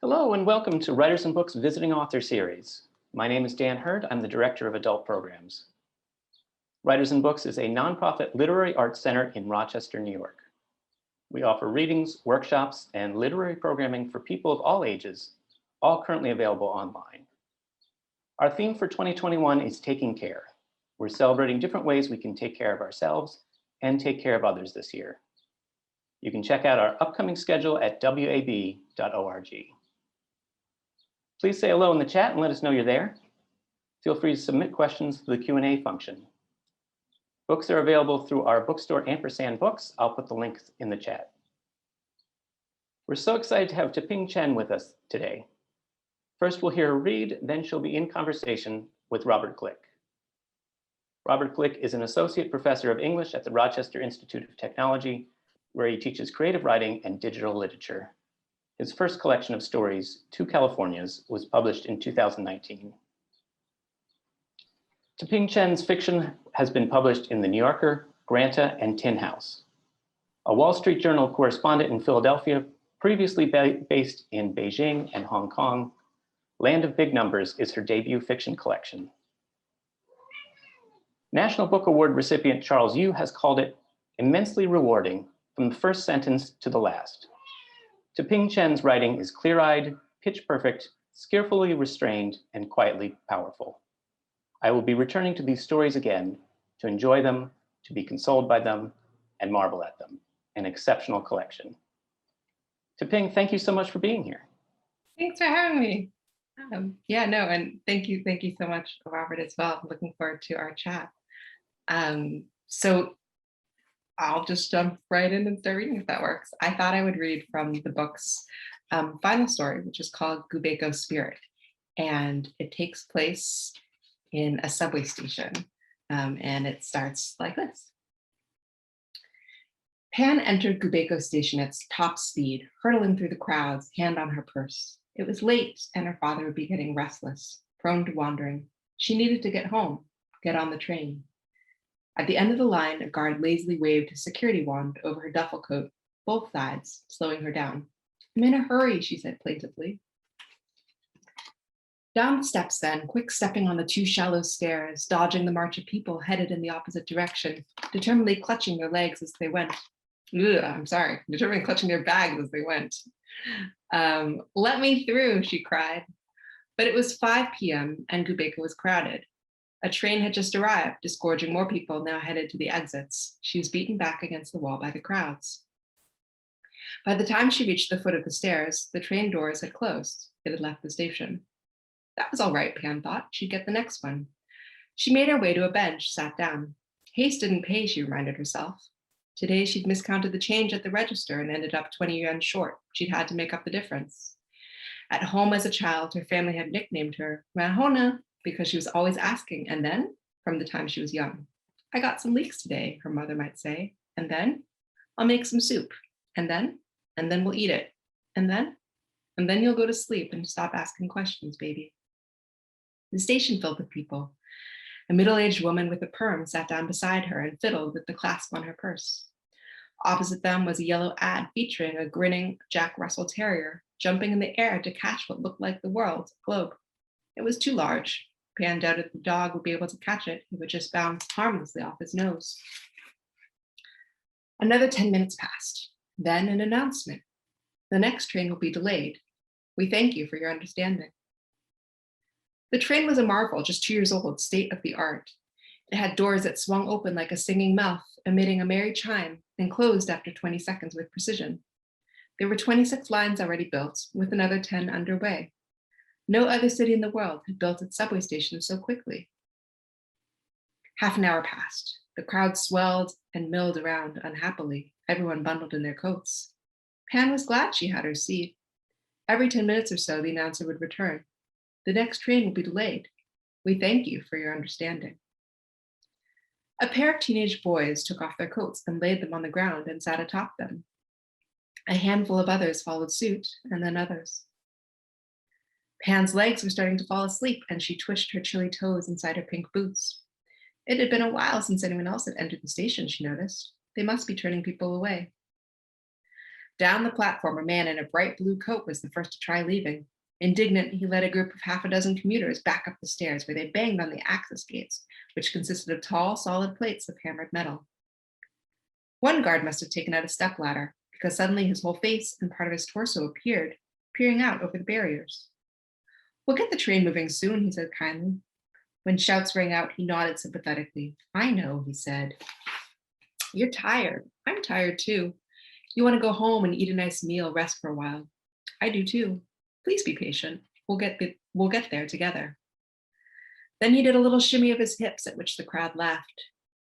Hello and welcome to Writers and Books Visiting Author Series. My name is Dan Hurd. I'm the Director of Adult Programs. Writers and Books is a nonprofit literary arts center in Rochester, New York. We offer readings, workshops, and literary programming for people of all ages, all currently available online. Our theme for 2021 is Taking Care. We're celebrating different ways we can take care of ourselves and take care of others this year. You can check out our upcoming schedule at wab.org. Please say hello in the chat and let us know you're there. Feel free to submit questions through the Q&A function. Books are available through our bookstore &Books. I'll put the links in the chat. We're so excited to have Ping Chen with us today. First, we'll hear her read, then she'll be in conversation with Robert Glick. Robert Glick is an associate professor of English at the Rochester Institute of Technology, where he teaches creative writing and digital literature. His first collection of stories, Two Californias, was published in 2019. Ping Chen's fiction has been published in The New Yorker, Granta, and Tin House. A Wall Street Journal correspondent in Philadelphia, previously based in Beijing and Hong Kong, Land of Big Numbers is her debut fiction collection. National Book Award recipient Charles Yu has called it immensely rewarding from the first sentence to the last. Ping Chen's writing is clear-eyed, pitch-perfect, skillfully restrained, and quietly powerful. I will be returning to these stories again to enjoy them, to be consoled by them, and marvel at them. An exceptional collection. Ping, thank you so much for being here. Thanks for having me. And thank you so much, Robert, as well. I'm looking forward to our chat. So I'll just jump right in and start reading if that works. I thought I would read from the book's final story, which is called Gubaiko Spirit. And it takes place in a subway station. And it starts like this. Pan entered Gubaiko Station at top speed, hurtling through the crowds, hand on her purse. It was late and her father would be getting restless, prone to wandering. She needed to get home, get on the train. At the end of the line, a guard lazily waved his security wand over her duffel coat, both sides, slowing her down. I'm in a hurry, she said plaintively. Down the steps then, quick stepping on the two shallow stairs, dodging the march of people headed in the opposite direction, determinedly clutching their legs as they went. Determinedly clutching their bags as they went. Let me through, she cried. But it was 5 p.m. and Gubaiko was crowded. A train had just arrived, disgorging more people now headed to the exits. She was beaten back against the wall by the crowds. By the time she reached the foot of the stairs, the train doors had closed. It had left the station. That was all right, Pan thought. She'd get the next one. She made her way to a bench, sat down. Haste didn't pay, she reminded herself. Today she'd miscounted the change at the register and ended up 20 yuan short. She'd had to make up the difference. At home as a child, her family had nicknamed her Mahona, because she was always asking, and then, from the time she was young. I got some leeks today, her mother might say, and then I'll make some soup, and then we'll eat it, and then you'll go to sleep and stop asking questions, baby. The station filled with people. A middle-aged woman with a perm sat down beside her and fiddled with the clasp on her purse. Opposite them was a yellow ad featuring a grinning Jack Russell Terrier jumping in the air to catch what looked like the world globe. It was too large. Pan doubted the dog would be able to catch it. It would just bounce harmlessly off his nose. Another 10 minutes passed. Then an announcement. The next train will be delayed. We thank you for your understanding. The train was a marvel, just 2 years old, state of the art. It had doors that swung open like a singing mouth, emitting a merry chime, and closed after 20 seconds with precision. There were 26 lines already built, with another 10 underway. No other city in the world had built its subway station so quickly. Half an hour passed. The crowd swelled and milled around unhappily, everyone bundled in their coats. Pan was glad she had her seat. Every 10 minutes or so, the announcer would return. The next train will be delayed. We thank you for your understanding. A pair of teenage boys took off their coats and laid them on the ground and sat atop them. A handful of others followed suit, and then others. Pan's legs were starting to fall asleep, and she twitched her chilly toes inside her pink boots. It had been a while since anyone else had entered the station, she noticed. They must be turning people away. Down the platform, a man in a bright blue coat was the first to try leaving. Indignant, he led a group of half a dozen commuters back up the stairs where they banged on the access gates, which consisted of tall, solid plates of hammered metal. One guard must have taken out a stepladder, because suddenly his whole face and part of his torso appeared, peering out over the barriers. "We'll get the train moving soon," he said kindly. When shouts rang out, he nodded sympathetically. "I know," he said. "You're tired. I'm tired too. You want to go home and eat a nice meal, rest for a while. I do too. Please be patient. We'll get there together." Then he did a little shimmy of his hips, at which the crowd laughed.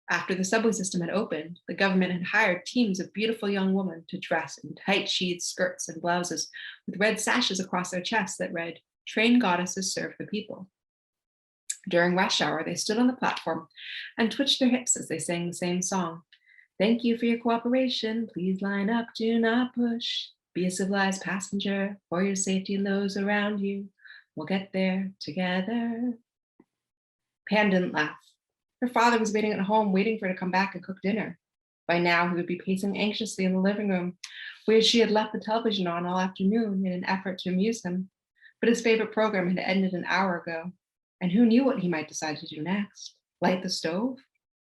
After the subway system had opened, the government had hired teams of beautiful young women to dress in tight sheath skirts and blouses with red sashes across their chests that read, "Trained goddesses serve the people." During rush hour, they stood on the platform and twitched their hips as they sang the same song. "Thank you for your cooperation. Please line up, do not push. Be a civilized passenger for your safety and those around you. We'll get there together." Pan didn't laugh. Her father was waiting at home, waiting for her to come back and cook dinner. By now, he would be pacing anxiously in the living room, where she had left the television on all afternoon in an effort to amuse him. But his favorite program had ended an hour ago, and who knew what he might decide to do next? Light the stove?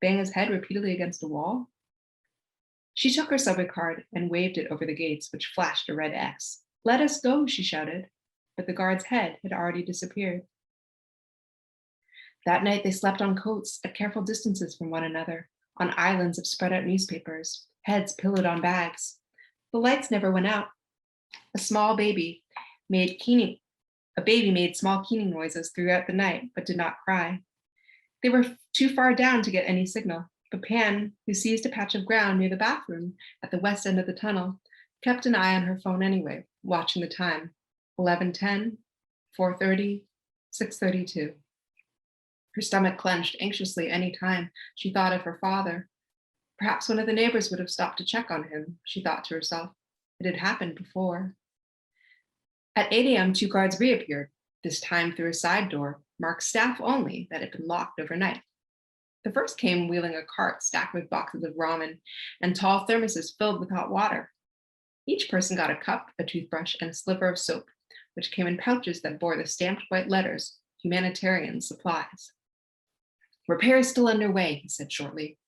Bang his head repeatedly against a wall? She took her subway card and waved it over the gates, which flashed a red X. "Let us go," she shouted, but the guard's head had already disappeared. That night, they slept on coats at careful distances from one another, on islands of spread out newspapers, heads pillowed on bags. The lights never went out. A baby made small keening noises throughout the night, but did not cry. They were too far down to get any signal, but Pan, who seized a patch of ground near the bathroom at the west end of the tunnel, kept an eye on her phone anyway, watching the time. 11:10, 4:30, 6:32. Her stomach clenched anxiously any time she thought of her father. Perhaps one of the neighbors would have stopped to check on him, she thought to herself. It had happened before. At 8 a.m., 2 guards reappeared, this time through a side door, marked staff only, that had been locked overnight. The first came wheeling a cart stacked with boxes of ramen and tall thermoses filled with hot water. Each person got a cup, a toothbrush, and a sliver of soap, which came in pouches that bore the stamped white letters, "Humanitarian Supplies." "Repair is still underway," he said shortly.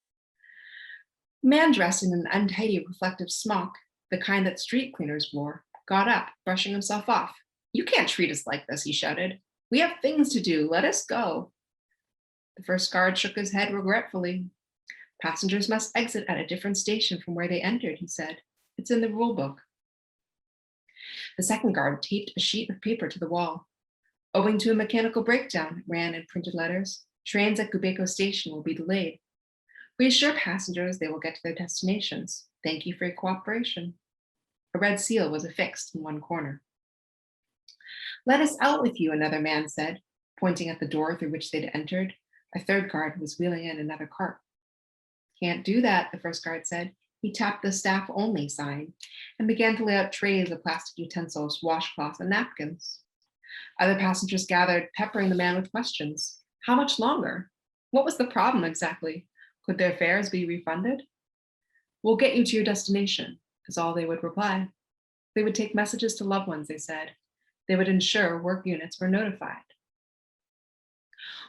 A man dressed in an untidy reflective smock, the kind that street cleaners wore, got up, brushing himself off. "You can't treat us like this," he shouted. "We have things to do. Let us go." The first guard shook his head regretfully. "Passengers must exit at a different station from where they entered," he said. "It's in the rule book." The second guard taped a sheet of paper to the wall. "Owing to a mechanical breakdown," it ran in printed letters, "trains at Gubaiko Station will be delayed. We assure passengers they will get to their destinations. Thank you for your cooperation." A red seal was affixed in one corner. "Let us out with you," another man said, pointing at the door through which they'd entered. A third guard was wheeling in another cart. "Can't do that," the first guard said. He tapped the staff only sign and began to lay out trays of plastic utensils, washcloths, and napkins. Other passengers gathered, peppering the man with questions. How much longer? What was the problem exactly? Could their fares be refunded? "We'll get you to your destination," is all they would reply. They would take messages to loved ones, they said. They would ensure work units were notified.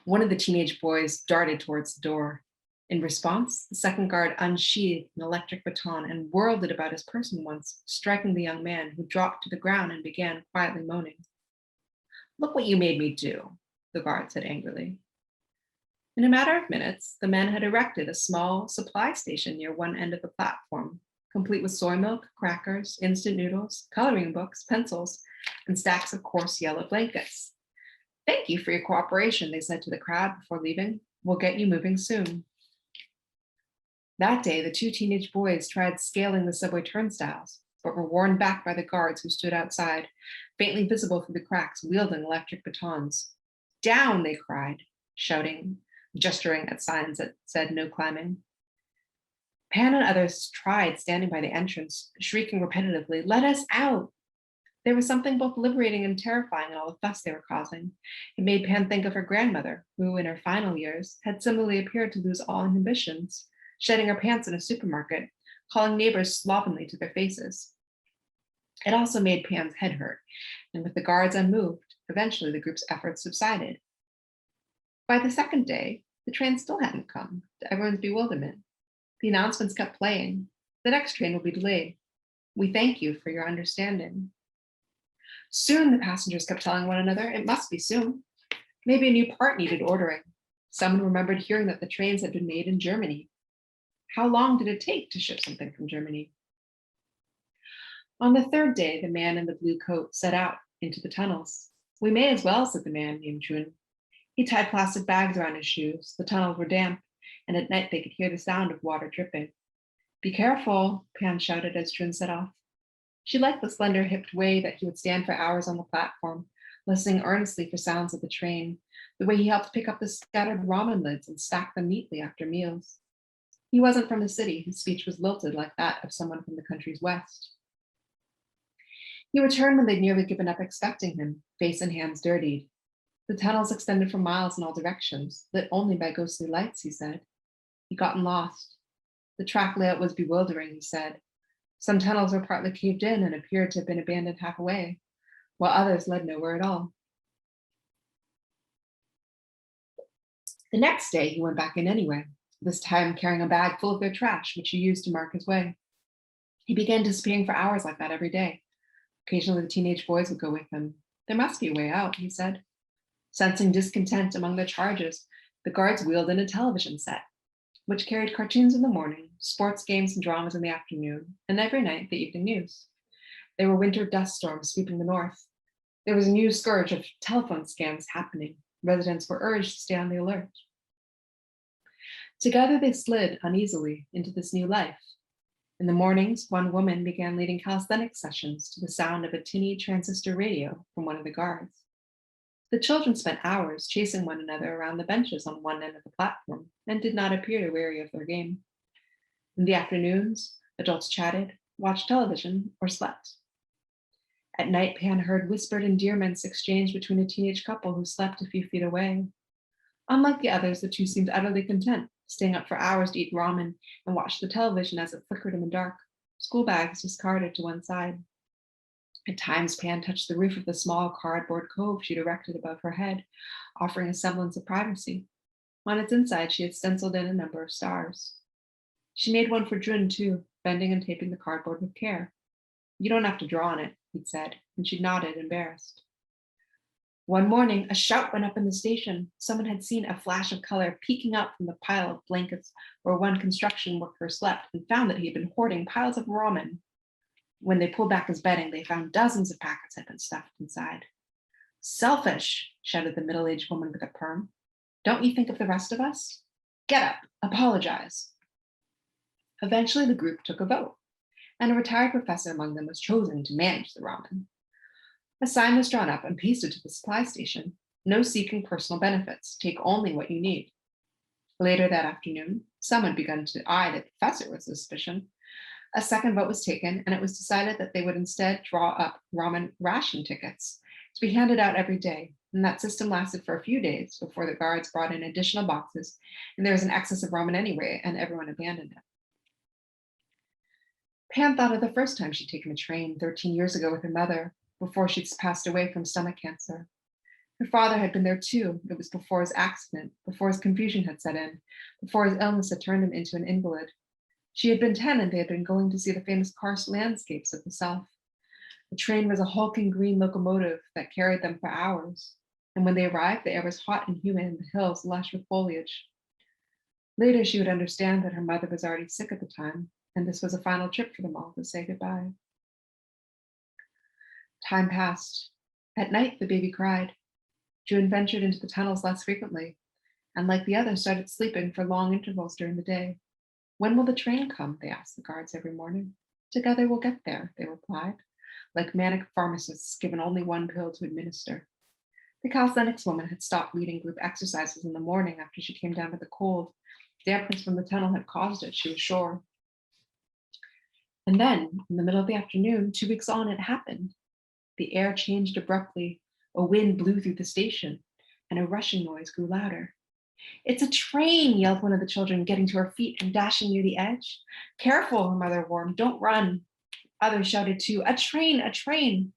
One of the teenage boys darted towards the door. In response, the second guard unsheathed an electric baton and whirled it about his person once, striking the young man, who dropped to the ground and began quietly moaning. "Look what you made me do," the guard said angrily. In a matter of minutes, the men had erected a small supply station near one end of the platform, complete with soy milk, crackers, instant noodles, coloring books, pencils, and stacks of coarse yellow blankets. "Thank you for your cooperation," they said to the crowd before leaving. "We'll get you moving soon." That day, the 2 teenage boys tried scaling the subway turnstiles, but were warned back by the guards who stood outside, faintly visible through the cracks, wielding electric batons. "Down," they cried, shouting, gesturing at signs that said no climbing. Pan and others tried standing by the entrance, shrieking repetitively, "Let us out!" There was something both liberating and terrifying in all the fuss they were causing. It made Pan think of her grandmother, who, in her final years, had similarly appeared to lose all inhibitions, shedding her pants in a supermarket, calling neighbors slovenly to their faces. It also made Pan's head hurt, and with the guards unmoved, eventually the group's efforts subsided. By the second day, the train still hadn't come, to everyone's bewilderment. The announcements kept playing. The next train will be delayed. We thank you for your understanding. Soon, the passengers kept telling one another, it must be soon. Maybe a new part needed ordering. Someone remembered hearing that the trains had been made in Germany. How long did it take to ship something from Germany? On the third day, the man in the blue coat set out into the tunnels. We may as well, said the man named Jun. He tied plastic bags around his shoes. The tunnels were damp, and at night they could hear the sound of water dripping. Be careful, Pan shouted as Jun set off. She liked the slender-hipped way that he would stand for hours on the platform, listening earnestly for sounds of the train, the way he helped pick up the scattered ramen lids and stack them neatly after meals. He wasn't from the city. His speech was lilted like that of someone from the country's west. He returned when they'd nearly given up expecting him, face and hands dirtied. The tunnels extended for miles in all directions, lit only by ghostly lights, he said. He'd gotten lost. The track layout was bewildering, he said. Some tunnels were partly caved in and appeared to have been abandoned halfway, while others led nowhere at all. The next day, he went back in anyway, this time carrying a bag full of their trash, which he used to mark his way. He began disappearing for hours like that every day. Occasionally, the teenage boys would go with him. There must be a way out, he said. Sensing discontent among the charges, the guards wheeled in a television set, which carried cartoons in the morning, sports games and dramas in the afternoon, and every night the evening news. There were winter dust storms sweeping the north. There was a new scourge of telephone scams happening. Residents were urged to stay on the alert. Together they slid uneasily into this new life. In the mornings, one woman began leading calisthenics sessions to the sound of a tinny transistor radio from one of the guards. The children spent hours chasing one another around the benches on one end of the platform and did not appear to weary of their game. In the afternoons, adults chatted, watched television, or slept. At night, Pan heard whispered endearments exchanged between a teenage couple who slept a few feet away. Unlike the others, the two seemed utterly content, staying up for hours to eat ramen and watch the television as it flickered in the dark, school bags discarded to one side. At times, Pan touched the roof of the small cardboard cove she'd erected above her head, offering a semblance of privacy. On its inside, she had stenciled in a number of stars. She made one for Jun, too, bending and taping the cardboard with care. You don't have to draw on it, he'd said, and she nodded, embarrassed. One morning, a shout went up in the station. Someone had seen a flash of color peeking up from the pile of blankets where one construction worker slept and found that he had been hoarding piles of ramen. When they pulled back his bedding, they found dozens of packets had been stuffed inside. Selfish, shouted the middle-aged woman with a perm. Don't you think of the rest of us? Get up, apologize. Eventually, the group took a vote, and a retired professor among them was chosen to manage the ramen. A sign was drawn up and pasted to the supply station. No seeking personal benefits. Take only what you need. Later that afternoon, some had begun to eye the professor with suspicion. A second vote was taken, and it was decided that they would instead draw up ramen ration tickets to be handed out every day. And that system lasted for a few days before the guards brought in additional boxes, and there was an excess of ramen anyway, and everyone abandoned it. Pan thought of the first time she'd taken a train 13 years ago with her mother, before she'd passed away from stomach cancer. Her father had been there too. It was before his accident, before his confusion had set in, before his illness had turned him into an invalid. She had been 10 and they had been going to see the famous karst landscapes of the South. The train was a hulking green locomotive that carried them for hours. And when they arrived, the air was hot and humid and the hills lush with foliage. Later, she would understand that her mother was already sick at the time, and this was a final trip for them all to say goodbye. Time passed. At night, the baby cried. June ventured into the tunnels less frequently, and like the others, started sleeping for long intervals during the day. When will the train come? They asked the guards every morning. Together we'll get there, they replied, like manic pharmacists given only one pill to administer. The calisthenics woman had stopped leading group exercises in the morning after she came down with a cold. Dampness from the tunnel had caused it, she was sure. And then, in the middle of the afternoon, 2 weeks on, it happened. The air changed abruptly, a wind blew through the station, and a rushing noise grew louder. It's a train, yelled one of the children, getting to her feet and dashing near the edge. Careful, her mother warned, don't run. Others shouted too, "A train, a train!"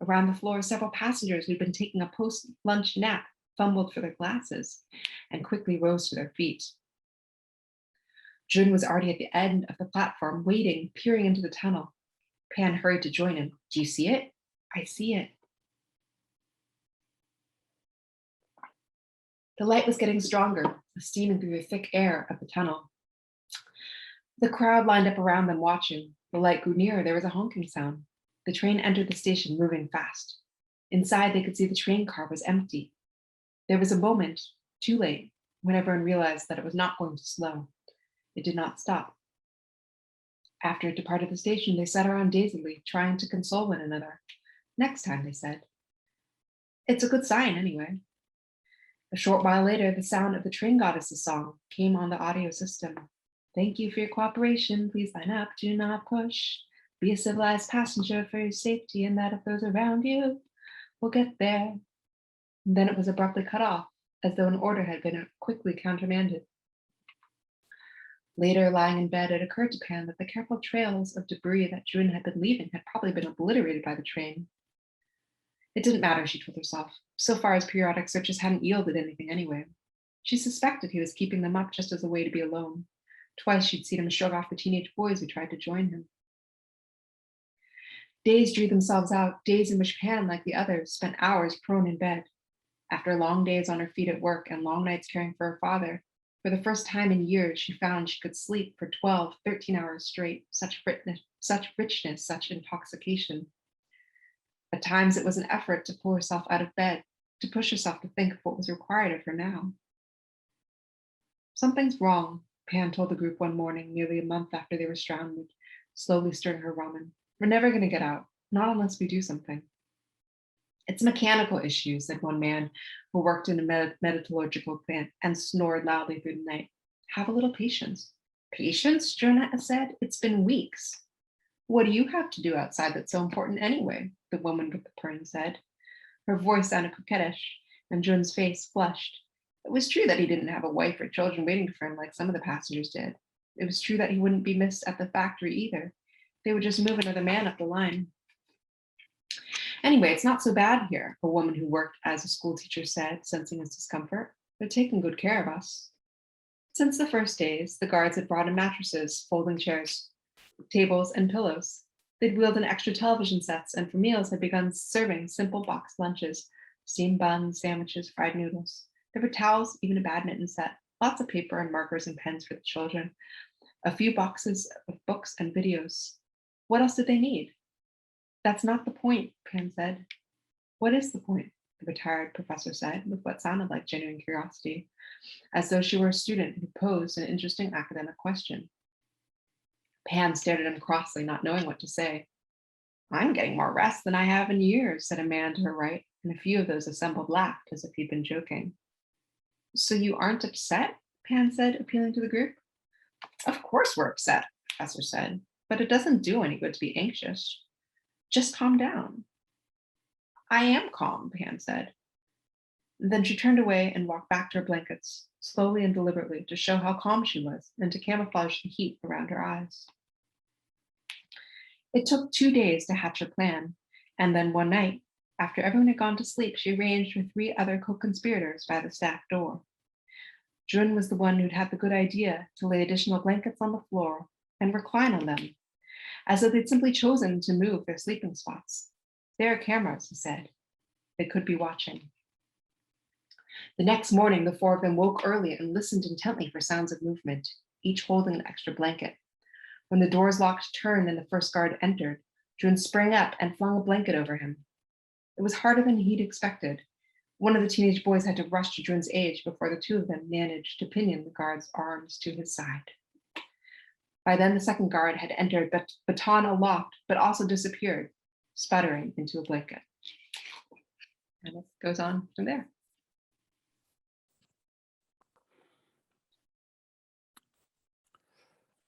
Around the floor, several passengers who'd been taking a post-lunch nap fumbled for their glasses and quickly rose to their feet. Jun was already at the end of the platform, waiting, peering into the tunnel. Pan hurried to join him. "Do you see it?" "I see it." The light was getting stronger, steaming through the thick air of the tunnel. The crowd lined up around them watching. The light grew nearer. There was a honking sound. The train entered the station, moving fast. Inside, they could see the train car was empty. There was a moment, too late, when everyone realized that it was not going to slow. It did not stop. After it departed the station, they sat around dazedly, trying to console one another. "Next time," they said. "It's a good sign, anyway." A short while later, the sound of the train goddess's song came on the audio system. "Thank you for your cooperation. Please line up. Do not push. Be a civilized passenger for your safety and that of those around you. We'll get there." And then it was abruptly cut off, as though an order had been quickly countermanded. Later, lying in bed, it occurred to Pan that the careful trails of debris that Jun had been leaving had probably been obliterated by the train. It didn't matter, she told herself, so far as periodic searches hadn't yielded anything anyway. She suspected he was keeping them up just as a way to be alone. Twice she'd seen him shrug off the teenage boys who tried to join him. Days drew themselves out, days in which Pan, like the others, spent hours prone in bed. After long days on her feet at work and long nights caring for her father, for the first time in years, she found she could sleep for 12, 13 hours straight, such richness, such intoxication. At times, it was an effort to pull herself out of bed, to push herself to think of what was required of her now. "Something's wrong," Pan told the group one morning, nearly a month after they were stranded, slowly stirring her ramen. "We're never going to get out, not unless we do something." "It's a mechanical issue," said one man who worked in a metallurgical plant and snored loudly through the night. "Have a little patience." "Patience?" Jonah said. "It's been weeks." "What do you have to do outside that's so important anyway?" the woman with the perm said. Her voice sounded coquettish, and Jun's face flushed. It was true that he didn't have a wife or children waiting for him like some of the passengers did. It was true that he wouldn't be missed at the factory either. They would just move another man up the line. "Anyway, it's not so bad here," a woman who worked as a school teacher said, sensing his discomfort. "They're taking good care of us." Since the first days, the guards had brought in mattresses, folding chairs, tables, and pillows. They'd wheeled in extra television sets, and for meals had begun serving simple boxed lunches, steamed buns, sandwiches, fried noodles. There were towels, even a badminton set, lots of paper and markers and pens for the children, a few boxes of books and videos. What else did they need? "That's not the point," Pan said. "What is the point?" the retired professor said, with what sounded like genuine curiosity, as though she were a student who posed an interesting academic question. Pan stared at him crossly, not knowing what to say. "I'm getting more rest than I have in years," said a man to her right, and a few of those assembled laughed as if he'd been joking. "So you aren't upset?" Pan said, appealing to the group. "Of course we're upset," the professor said, "but it doesn't do any good to be anxious. Just calm down." "I am calm," Pan said. And then she turned away and walked back to her blankets, slowly and deliberately, to show how calm she was and to camouflage the heat around her eyes. It took 2 days to hatch her plan, and then one night, after everyone had gone to sleep, she arranged for 3 other co-conspirators by the staff door. Jun was the one who'd had the good idea to lay additional blankets on the floor and recline on them, as though they'd simply chosen to move their sleeping spots. "There are cameras," he said. They could be watching. The next morning, the 4 of them woke early and listened intently for sounds of movement, each holding an extra blanket. When the doors locked turned and the first guard entered, Jun sprang up and flung a blanket over him. It was harder than he'd expected. One of the teenage boys had to rush to Jun's aid before the 2 of them managed to pinion the guard's arms to his side. By then, the second guard had entered, baton aloft, but also disappeared, sputtering into a blanket. And it goes on from there.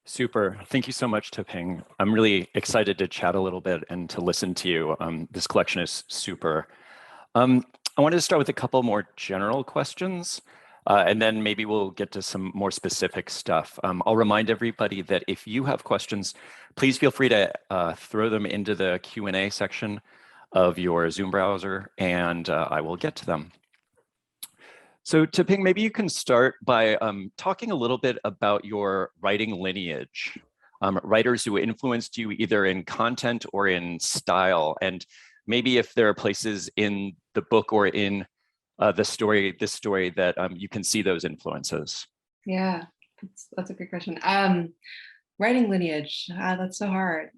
Super. Thank you so much, Ping. I'm really excited to chat a little bit and to listen to you. This collection is super. I wanted to start with a couple more general questions. And then maybe we'll get to some more specific stuff. I'll remind everybody that if you have questions, please feel free to throw them into the Q&A section of your Zoom browser, and I will get to them. So Ping, maybe you can start by talking a little bit about your writing lineage, writers who influenced you either in content or in style, and maybe if there are places in the book or in this story that you can see those influences. Yeah, that's a good question. Writing lineage, that's so hard.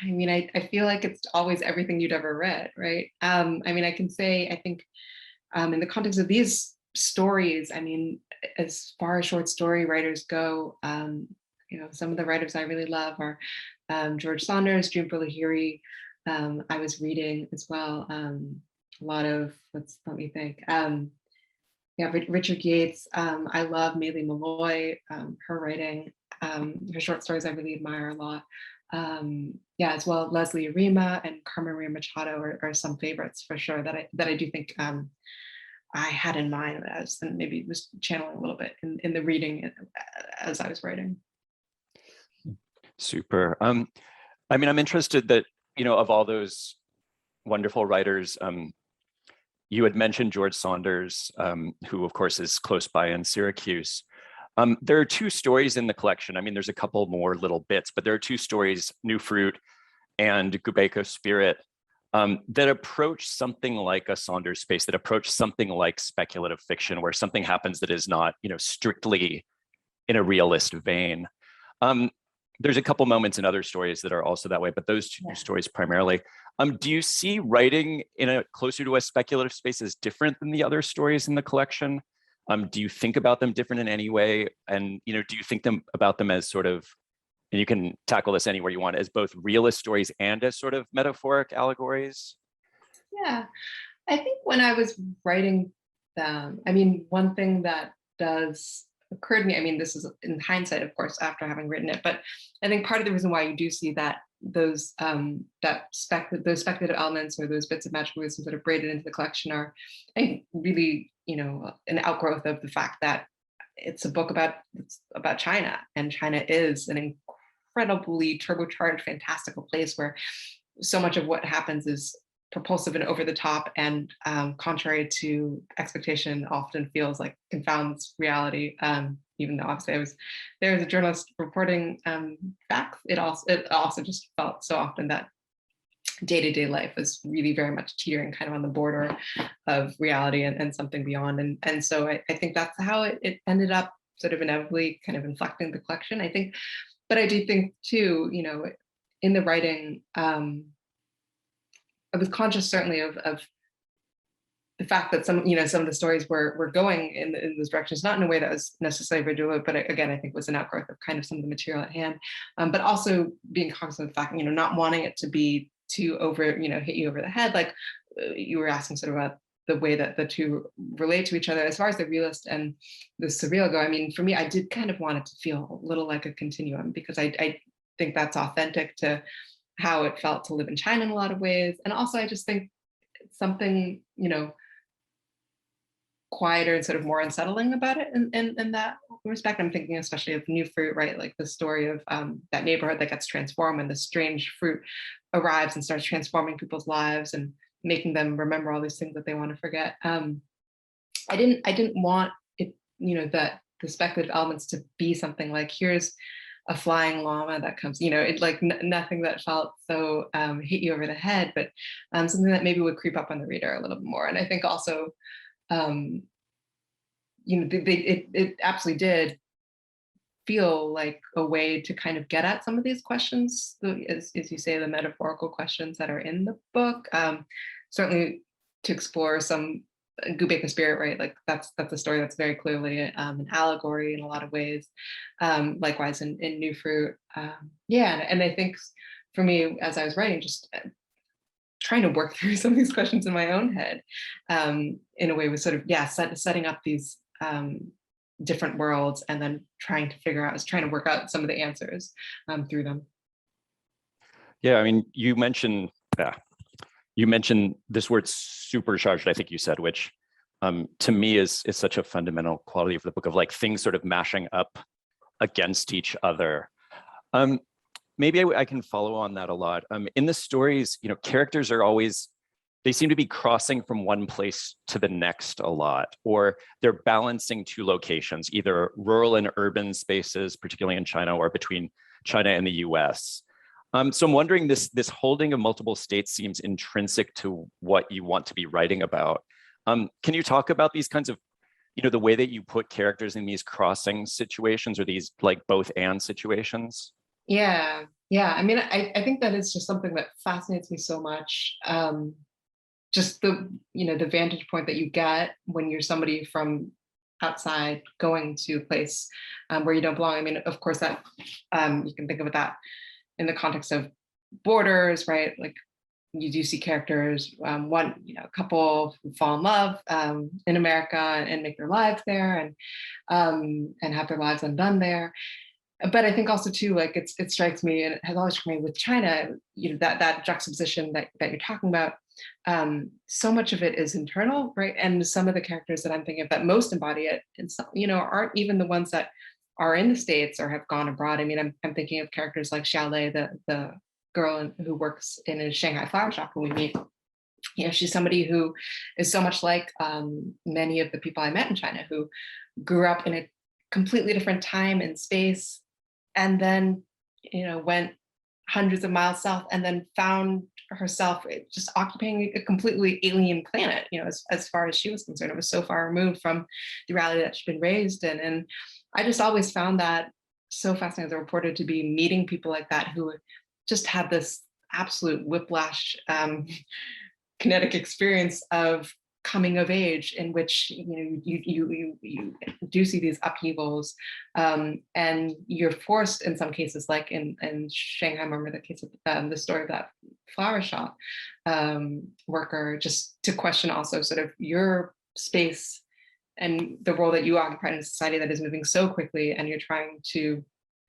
I mean, I feel like it's always everything you'd ever read, right? I mean, I can say, I think in the context of these stories, I mean, as far as short story writers go, you know, some of the writers I really love are George Saunders, June Lahiri. I was reading as well a lot of, let me think. Yeah, Richard Yates. I love Maile Malloy, her writing, her short stories I really admire a lot. Yeah, as well, Leslie Arima and Carmen Maria Machado are some favorites for sure that I do think I had in mind as, and maybe was channeling a little bit in the reading as I was writing. Super. I mean, I'm interested that, you know, of all those wonderful writers, you had mentioned George Saunders, who of course is close by in Syracuse. There are two stories in the collection. I mean, there's a couple more little bits, but there are two stories, New Fruit and Gubaiko Spirit, that approach something like a Saunders space, that approach something like speculative fiction, where something happens that is not, you know, strictly in a realist vein. There's a couple moments in other stories that are also that way, but those two stories primarily. Do you see writing in a closer to a speculative space as different than the other stories in the collection? Do you think about them different in any way? And, you know, do you think about them as sort of, and you can tackle this anywhere you want, as both realist stories and as sort of metaphoric allegories? Yeah, I think when I was writing them, I mean, one thing that does occur to me, I mean, this is in hindsight, of course, after having written it, but I think part of the reason why you do see that those speculative elements or those bits of magical realism that are braided into the collection are, I think, really, you know, an outgrowth of the fact that it's a book about China, and China is an incredibly turbocharged, fantastical place where so much of what happens is propulsive and over the top, and contrary to expectation, often feels like confounds reality. Even though obviously I was there as a journalist reporting facts, it also just felt so often that day-to-day life was really very much teetering kind of on the border of reality and something beyond. And so I think that's how it ended up sort of inevitably kind of inflecting the collection, I think. But I do think too, you know, in the writing, I was conscious certainly of the fact that some of the stories were going in those directions, not in a way that was necessarily ridiculous, but again, I think was an outgrowth of kind of some of the material at hand. But also being cognizant of the fact, you know, not wanting it to be too over, you know, hit you over the head. Like you were asking sort of about the way that the two relate to each other. As far as the realist and the surreal go, I mean, for me, I did kind of want it to feel a little like a continuum, because I think that's authentic to how it felt to live in China in a lot of ways. And also, I just think something, you know, quieter and sort of more unsettling about it in that respect. I'm thinking especially of New Fruit, right? Like the story of that neighborhood that gets transformed, and the strange fruit arrives and starts transforming people's lives and making them remember all these things that they want to forget. I didn't want it, you know, that the speculative elements to be something like, here's a flying llama that comes, you know, it like nothing that felt so hit you over the head, but something that maybe would creep up on the reader a little bit more. And I think also, you know, it absolutely did feel like a way to kind of get at some of these questions, as you say, the metaphorical questions that are in the book. Certainly to explore some Gubaiko Spirit, right? Like that's a story that's very clearly an allegory in a lot of ways. Likewise in New Fruit. Yeah, and I think for me, as I was writing, just trying to work through some of these questions in my own head, in a way was sort of, setting up these different worlds, and then trying to work out some of the answers through them. Yeah, I mean, you mentioned this word supercharged, I think you said, which to me is such a fundamental quality of the book, of like things sort of mashing up against each other. Maybe I can follow on that a lot. In the stories, characters are always, they seem to be crossing from one place to the next a lot, or they're balancing two locations, either rural and urban spaces, particularly in China, or between China and the US. So I'm wondering, this holding of multiple states seems intrinsic to what you want to be writing about. Can you talk about these kinds of, the way that you put characters in these crossing situations, or these like both and situations? Yeah. I mean, I think that is just something that fascinates me so much. Just the vantage point that you get when you're somebody from outside going to a place where you don't belong. I mean, of course, that you can think of that in the context of borders, right? Like, you do see characters, a couple who fall in love in America and make their lives there, and have their lives undone there. But I think also too, like, it strikes me, and it has always struck me with China, that juxtaposition that you're talking about. So much of it is internal, right? And some of the characters that I'm thinking of that most embody it, and some, aren't even the ones that are in the States or have gone abroad. I mean, I'm thinking of characters like Xiaolei, the girl who works in a Shanghai flower shop who we meet. She's somebody who is so much like many of the people I met in China, who grew up in a completely different time and space, and then went hundreds of miles south, and then found herself just occupying a completely alien planet. As far as she was concerned, it was so far removed from the reality that she'd been raised in. And I just always found that so fascinating as a reporter, to be meeting people like that who just had this absolute whiplash kinetic experience of coming of age, in which you do see these upheavals, and you're forced in some cases, like in Shanghai. I remember the case of the story of that flower shop worker, just to question also sort of your space and the role that you occupy in a society that is moving so quickly, and you're trying to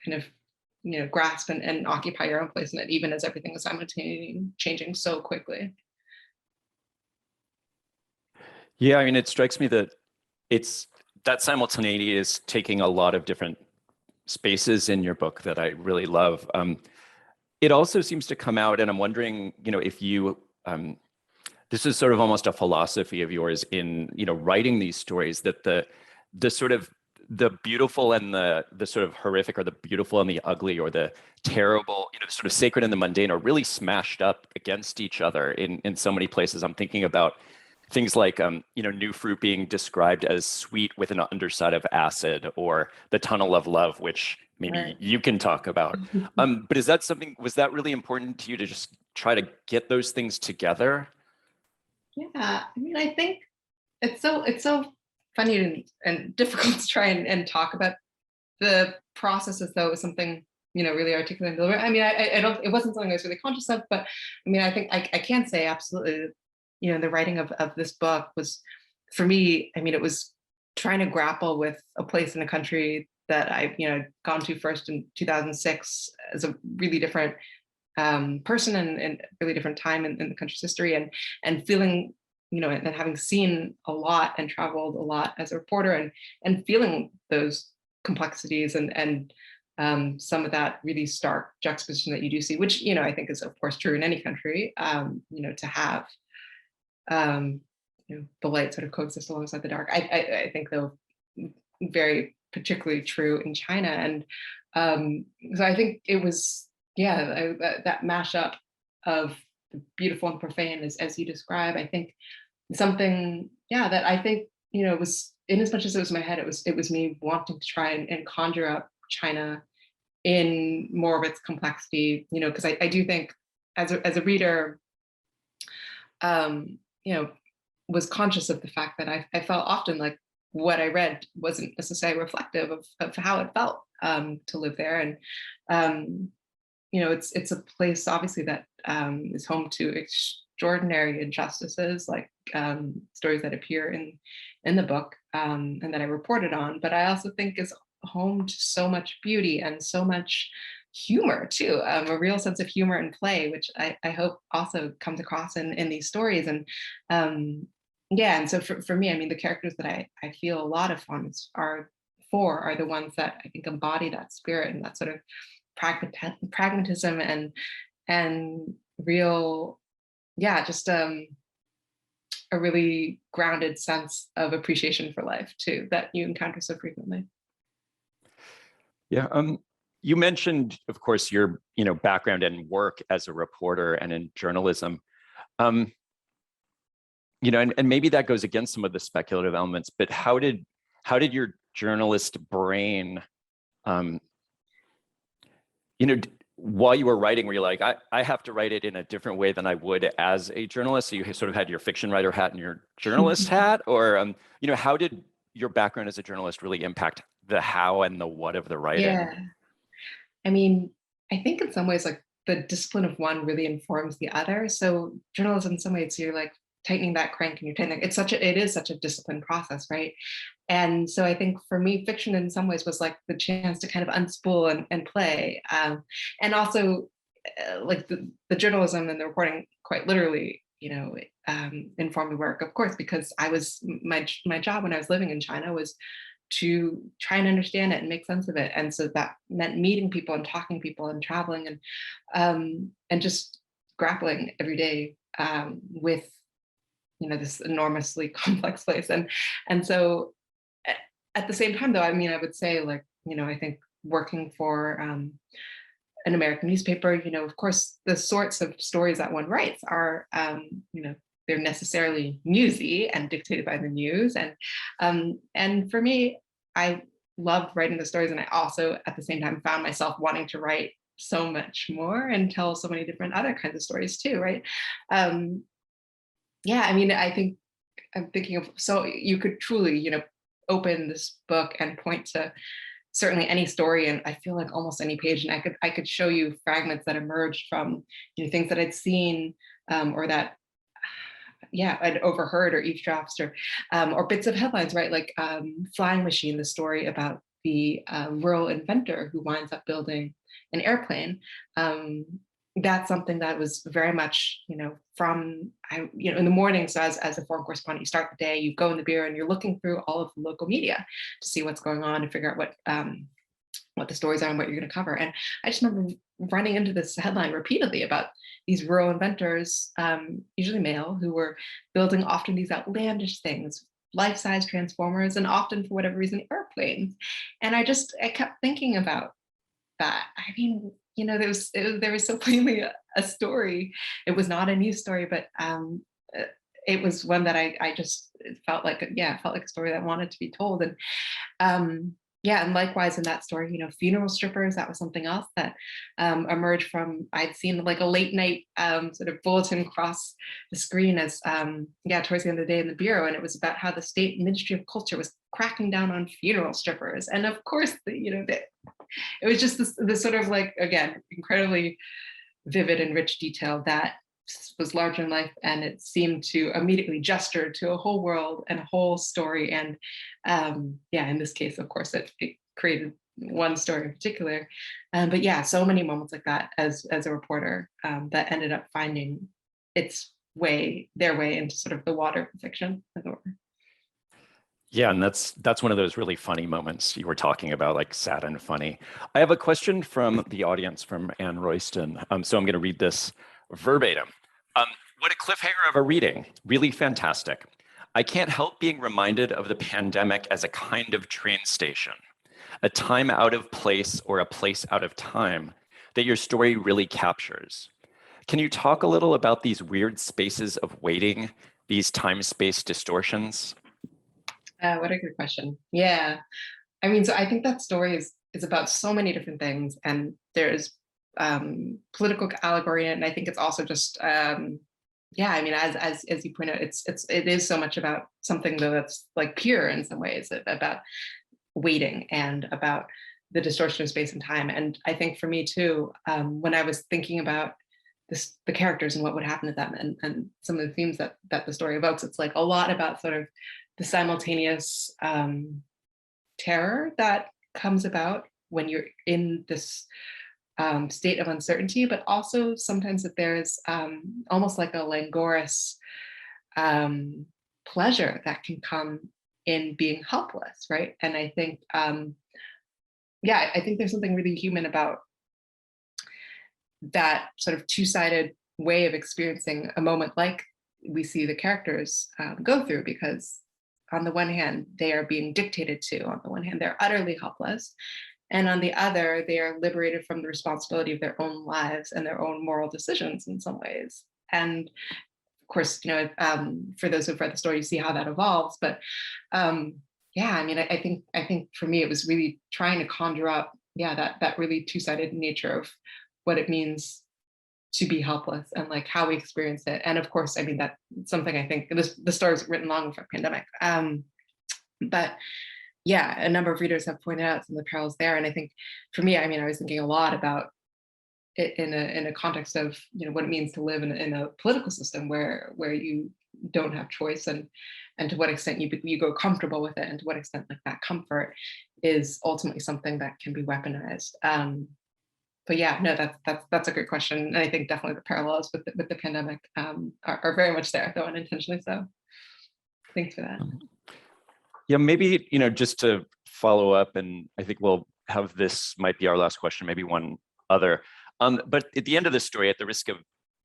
kind of grasp and occupy your own place in it, even as everything is simultaneously changing so quickly. Yeah, I mean, it strikes me that that simultaneity is taking a lot of different spaces in your book that I really love. It also seems to come out, and I'm wondering, if you, this is sort of almost a philosophy of yours in, writing these stories, that the sort of the beautiful and the sort of horrific, or the beautiful and the ugly, or the terrible, the sort of sacred and the mundane, are really smashed up against each other in so many places. I'm thinking about things like, new fruit being described as sweet with an underside of acid, or the tunnel of love, which maybe you can talk about. But was that really important to you, to just try to get those things together? Yeah, I mean, I think it's so funny and difficult to try and talk about the process as though it was something really articulate and deliberate. I mean, I don't. It wasn't something I was really conscious of, but I mean, I think I can say absolutely. The writing of this book was, for me, I mean, it was trying to grapple with a place in the country that I've gone to first in 2006 as a really different person, and really different time in the country's history, and feeling, and having seen a lot and traveled a lot as a reporter, and feeling those complexities and some of that really stark juxtaposition that you do see, which I think is of course true in any country, to have the light sort of coexist alongside the dark. I think though very particularly true in China, and so I think it was that mashup of the beautiful and profane, as you describe. I think something that I think was, in as much as it was in my head, it was me wanting to try and conjure up China in more of its complexity, because I do think as a reader, was conscious of the fact that I felt often like what I read wasn't necessarily reflective of how it felt to live there. And it's a place obviously that is home to extraordinary injustices, like stories that appear in the book, and that I reported on. But I also think is home to so much beauty and so much humor too, a real sense of humor and play, which I hope also comes across in these stories. And yeah, and so for me, I mean, the characters that I feel a lot of fondness are the ones that I think embody that spirit and that sort of pragmatism and real, yeah, just a really grounded sense of appreciation for life too that you encounter so frequently. Yeah. You mentioned, of course, your background and work as a reporter and in journalism. And maybe that goes against some of the speculative elements, but how did your journalist brain, while you were writing, were you like, I have to write it in a different way than I would as a journalist? So you sort of had your fiction writer hat and your journalist hat, or how did your background as a journalist really impact the how and the what of the writing? Yeah, I mean, I think in some ways, like the discipline of one really informs the other. So journalism, in some ways, you're like tightening that crank and you're tightening. It is such a disciplined process, right? And so I think for me, fiction in some ways was like the chance to kind of unspool and play, and also like the journalism and the reporting, quite literally, informed the work, of course, because my job when I was living in China was to try and understand it and make sense of it. And so that meant meeting people and talking to people and traveling and just grappling every day with this enormously complex place. And so at the same time, though, I mean, I would say, like, I think working for an American newspaper, of course, the sorts of stories that one writes are, they're necessarily newsy and dictated by the news. And for me, I loved writing the stories, and I also at the same time found myself wanting to write so much more and tell so many different other kinds of stories too, right? Yeah, I mean, I think I'm thinking of, so you could truly, open this book and point to certainly any story, and I feel like almost any page, and I could show you fragments that emerged from things that I'd seen, or that I'd overheard or eavesdropped, or bits of headlines, right? Like Flying Machine, the story about the rural inventor who winds up building an airplane. That's something that was very much, in the morning. So as a foreign correspondent, you start the day, you go in the bureau and you're looking through all of the local media to see what's going on and figure out what the stories are and what you're going to cover. And I just remember running into this headline repeatedly about these rural inventors, usually male, who were building often these outlandish things, life-size transformers, and often, for whatever reason, airplanes. And I kept thinking about that. I mean, there was so plainly a story. It was not a news story, but it was one that I just felt like a story that wanted to be told. And and likewise in that story, funeral strippers, that was something else that emerged from, I'd seen like a late night sort of bulletin across the screen as towards the end of the day in the bureau, and it was about how the state Ministry of Culture was cracking down on funeral strippers. And of course, it was just this sort of, like, again, incredibly vivid and rich detail that was larger in life, and it seemed to immediately gesture to a whole world and a whole story. And in this case, of course, it created one story in particular. But yeah, so many moments like that as a reporter that ended up finding their way into sort of the water of fiction, as it were. Yeah, and that's one of those really funny moments you were talking about, like sad and funny. I have a question from the audience from Anne Royston. So I'm going to read this verbatim. What a cliffhanger of a reading. Really fantastic. I can't help being reminded of the pandemic as a kind of train station, a time out of place or a place out of time that your story really captures. Can you talk a little about these weird spaces of waiting, these time-space distortions? What a good question. Yeah. I mean, so I think that story is about so many different things, and there's political allegory in it, and I think it's also just I mean, as you point out, it is so much about something that's like pure in some ways, about waiting and about the distortion of space and time. And I think for me too, when I was thinking about the characters and what would happen to them, and some of the themes that the story evokes, it's like a lot about sort of the simultaneous terror that comes about when you're in this state of uncertainty, but also sometimes that there's almost like a languorous pleasure that can come in being helpless, right? And I think, yeah, I think there's something really human about that sort of two-sided way of experiencing a moment like we see the characters go through, because on the one hand, they are being dictated to, on the one hand, they're utterly helpless. And on the other, they are liberated from the responsibility of their own lives and their own moral decisions in some ways. And of course, for those who've read the story, you see how that evolves. But yeah, I mean, I think for me, it was really trying to conjure up, yeah, that really two-sided nature of what it means to be helpless and like how we experience it. And of course, I mean, that's something I think the story is written long before pandemic. But yeah, a number of readers have pointed out some of the parallels there. And I think for me, I mean, I was thinking a lot about it in a context of, what it means to live in a political system where you don't have choice, and to what extent you go comfortable with it, and to what extent like that comfort is ultimately something that can be weaponized. But yeah, no, that's a good question. And I think definitely the parallels with the pandemic are very much there, though unintentionally so. Thanks for that. Yeah, maybe, just to follow up, and I think we'll have this might be our last question, maybe one other. But at the end of the story, at the risk of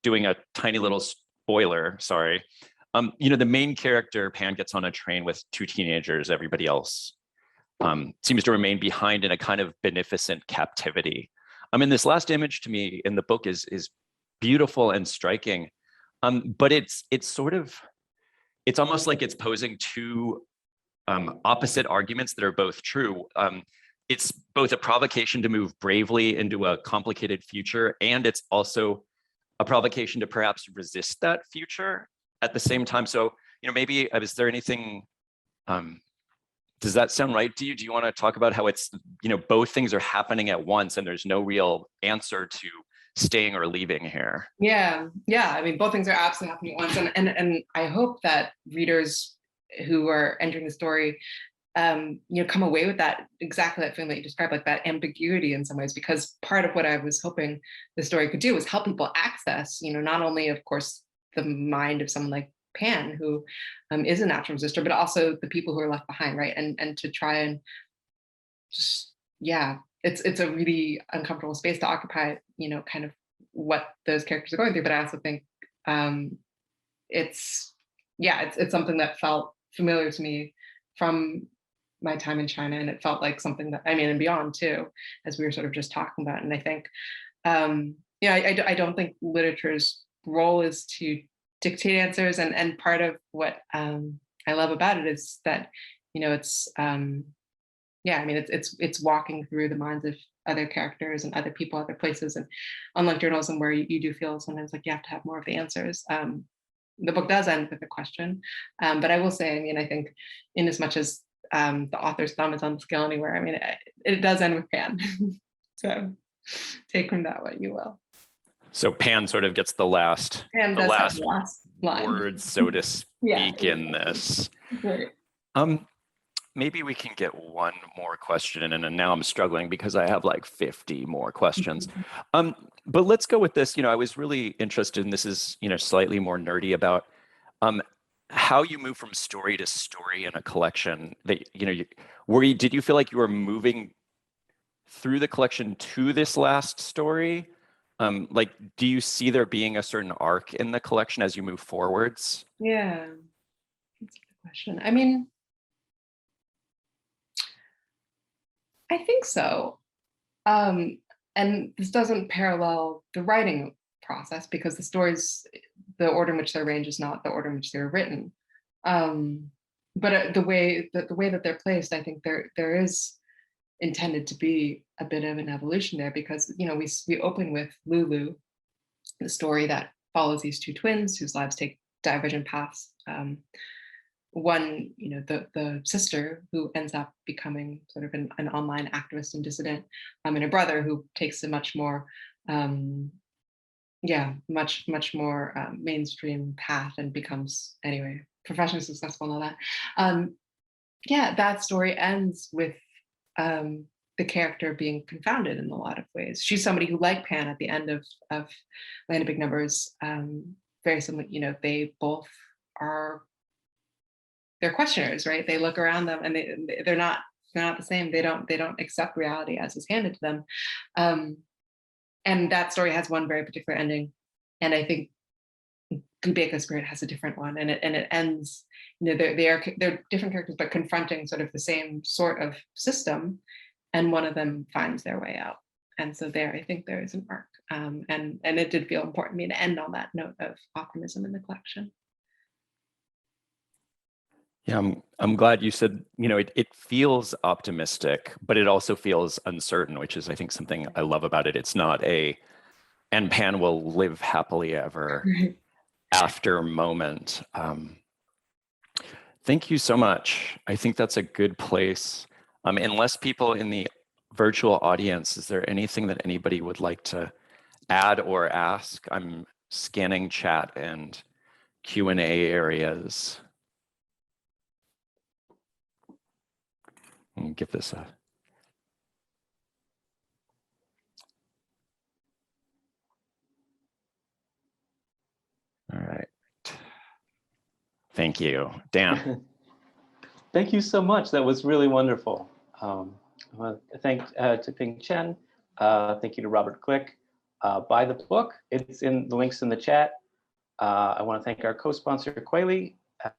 doing a tiny little spoiler, sorry, the main character, Pan, gets on a train with two teenagers. Everybody else seems to remain behind in a kind of beneficent captivity. I mean, this last image to me in the book is beautiful and striking, but it's almost like it's posing two opposite arguments that are both true. It's both a provocation to move bravely into a complicated future, and it's also a provocation to perhaps resist that future at the same time. So, maybe is there anything? Does that sound right to you? Do you want to talk about how it's, both things are happening at once and there's no real answer to staying or leaving here? Yeah. I mean, both things are absolutely happening at once. And I hope that readers who are entering the story, come away with that, exactly that feeling that you described, like that ambiguity in some ways, because part of what I was hoping the story could do was help people access, not only, of course, the mind of someone like Pan, who is a natural resistor, but also the people who are left behind, right? And to try and just, yeah, it's a really uncomfortable space to occupy, kind of what those characters are going through. But I also think it's something that felt familiar to me from my time in China, and it felt like something that, I mean, and beyond too, as we were sort of just talking about. And I think, I don't think literature's role is to dictate answers, and part of what I love about it is that it's it's walking through the minds of other characters and other people, other places, and unlike journalism where you do feel sometimes like you have to have more of the answers, the book does end with a question, but I will say, I mean, I think in as much as the author's thumb is on the scale anywhere, I mean, it does end with Pan. So take from that what you will. So Pan sort of gets the last line. Word, so to speak, in this. Right. Maybe we can get one more question in, and now I'm struggling because I have like 50 more questions. But let's go with this. I was really interested, and this is, slightly more nerdy, about how you move from story to story in a collection. That did you feel like you were moving through the collection to this last story? Do you see there being a certain arc in the collection as you move forwards? Yeah, that's a good question. I mean, I think so. And this doesn't parallel the writing process, because the stories, the order in which they're arranged is not the order in which they're written. But the way that they're placed, I think there is intended to be a bit of an evolution there, because we open with Lulu, the story that follows these two twins whose lives take divergent paths. One, the sister who ends up becoming sort of an online activist and dissident, and a brother who takes a much more much more mainstream path and becomes, anyway, professionally successful and all that. That story ends with the character being confounded in a lot of ways. She's somebody who, like Pan at the end of Land of Big Numbers, very similar, they both are they're questioners, right? They look around them and they're not the same. They don't accept reality as is handed to them. And that story has one very particular ending. And I think Gubaiko Spirit has a different one, and it ends, they're different characters, but confronting sort of the same sort of system, and one of them finds their way out. And so there, I think there is an arc, and it did feel important to me to end on that note of optimism in the collection. Yeah, I'm glad you said, it feels optimistic, but it also feels uncertain, which is, I think, something I love about it. It's not and Pan will live happily ever after moment. Thank you so much. I think that's a good place. Unless people in the virtual audience, is there anything that anybody would like to add or ask? I'm scanning chat and Q&A areas. Let me give this a... All right. Thank you. Dan. Thank you so much. That was really wonderful. I want to thank to Ping Chen. Thank you to Robert Glick. Buy the book. It's in the links in the chat. I want to thank our co-sponsor, Quayle.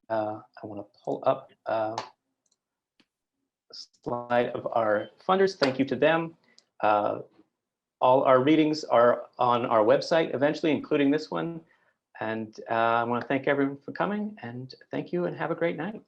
I want to pull up a slide of our funders. Thank you to them. All our readings are on our website eventually, including this one. And I want to thank everyone for coming, and thank you and have a great night.